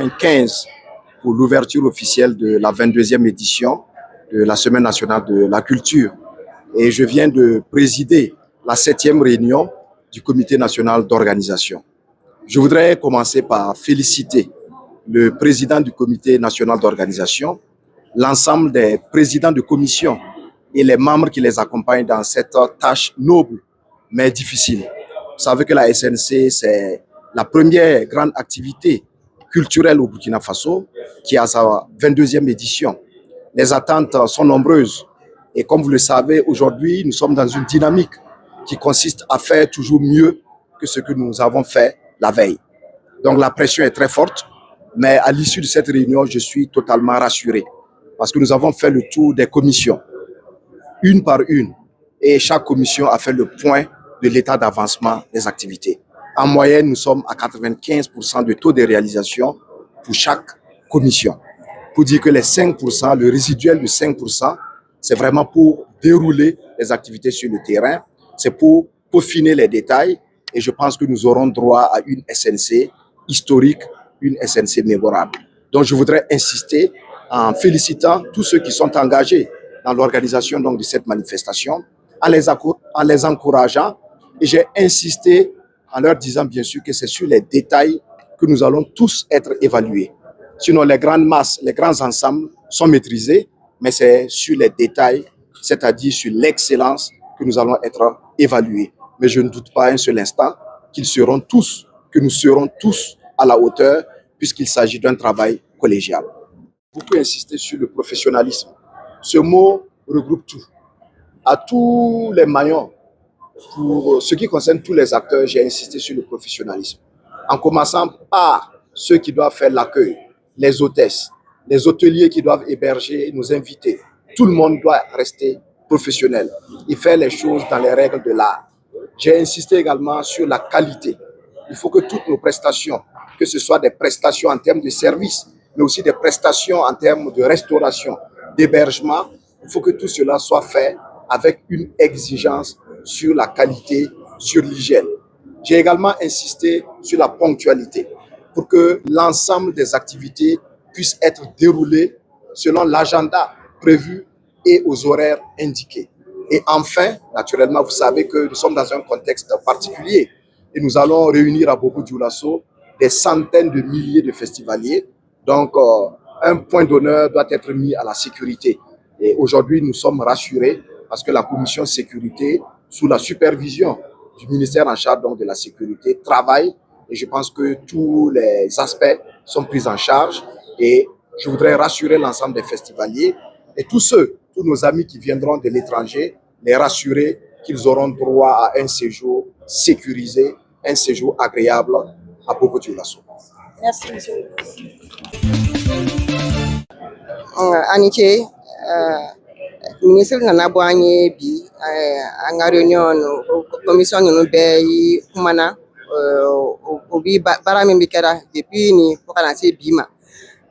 95 pour l'ouverture officielle de la 22e édition de la Semaine nationale de la culture. Et je viens de présider la 7e réunion du Comité national d'organisation. Je voudrais commencer par féliciter le président du Comité national d'organisation, l'ensemble des présidents de commission et les membres qui les accompagnent dans cette tâche noble mais difficile. Vous savez que la SNC, c'est la première grande activité culturelle au Burkina Faso qui a sa 22e édition. Les attentes sont nombreuses et comme vous le savez, aujourd'hui, nous sommes dans une dynamique qui consiste à faire toujours mieux que ce que nous avons fait la veille. Donc la pression est très forte, mais à l'issue de cette réunion, je suis totalement rassuré parce que nous avons fait le tour des commissions, une par une, et chaque commission a fait le point de l'état d'avancement des activités. En moyenne, nous sommes à 95% de taux de réalisation pour chaque commission. Pour dire que les 5%, le résiduel de 5%, c'est vraiment pour dérouler les activités sur le terrain, c'est pour peaufiner les détails et je pense que nous aurons droit à une SNC historique, une SNC mémorable. Donc je voudrais insister en félicitant tous ceux qui sont engagés dans l'organisation de cette manifestation, en les encourageant et j'ai insisté en leur disant bien sûr que c'est sur les détails que nous allons tous être évalués. Sinon les grandes masses, les grands ensembles sont maîtrisés, mais c'est sur les détails, c'est-à-dire sur l'excellence que nous allons être évalués. Mais je ne doute pas un seul instant que nous serons tous à la hauteur puisqu'il s'agit d'un travail collégial. Beaucoup insister sur le professionnalisme. Ce mot regroupe tout. À tous les maillons, pour ce qui concerne tous les acteurs, j'ai insisté sur le professionnalisme. En commençant par ceux qui doivent faire l'accueil, les hôtesses, les hôteliers qui doivent héberger nos invités. Tout le monde doit rester professionnel et faire les choses dans les règles de l'art. J'ai insisté également sur la qualité. Il faut que toutes nos prestations, que ce soit des prestations en termes de services, mais aussi des prestations en termes de restauration, d'hébergement, il faut que tout cela soit fait avec une exigence sur la qualité, sur l'hygiène. J'ai également insisté sur la ponctualité pour que l'ensemble des activités puissent être déroulées selon l'agenda prévu et aux horaires indiqués. Et enfin, naturellement, vous savez que nous sommes dans un contexte particulier et nous allons réunir à Bobo-Dioulasso des centaines de milliers de festivaliers. Donc, un point d'honneur doit être mis à la sécurité. Et aujourd'hui, nous sommes rassurés parce que la commission sécurité, sous la supervision du ministère en charge donc, de la sécurité, travaille et je pense que tous les aspects sont pris en charge et je voudrais rassurer l'ensemble des festivaliers et tous nos amis qui viendront de l'étranger, les rassurer qu'ils auront droit à un séjour sécurisé, un séjour agréable à Bobo-Dioulasso. Merci, monsieur. Aniché, ministre nana bɔ an ye bi an ka réunion commission ninnu bɛɛ yi kumana o bi baara min bi kɛra depuis ni fo kana se bi ma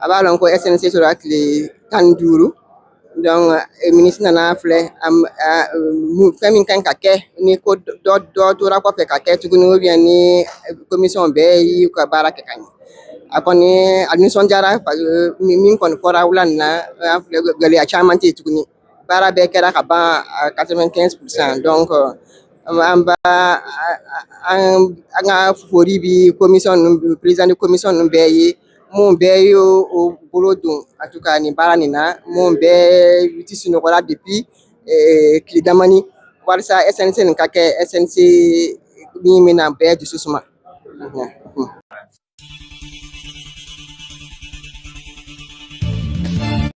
a b'a lɔn ko SNC sɔrɔ tile 15 donc ministre nana filɛ fɛn min kan ka kɛ ni ko dɔ tora kɔfɛ ka kɛ tuguni ou bien ni commission bɛɛ yi ka baara kɛ ka ɲɛ a kɔni a nisɔndiyara min kɔni fɔra wula nin na an filɛ gɛlɛya caman tɛ yen tuguni baara bɛɛ kɛra ka ban 95%. Donc an ka fori bi commission président de commission ninnu bɛɛ ye mun bɛɛ ye o bolo don en tout cas nin baara nin na mun bɛɛ ti sunɔgɔla depuis tile damani walasa SNC nin ka kɛ SNC min bɛna bɛɛ dusu suma.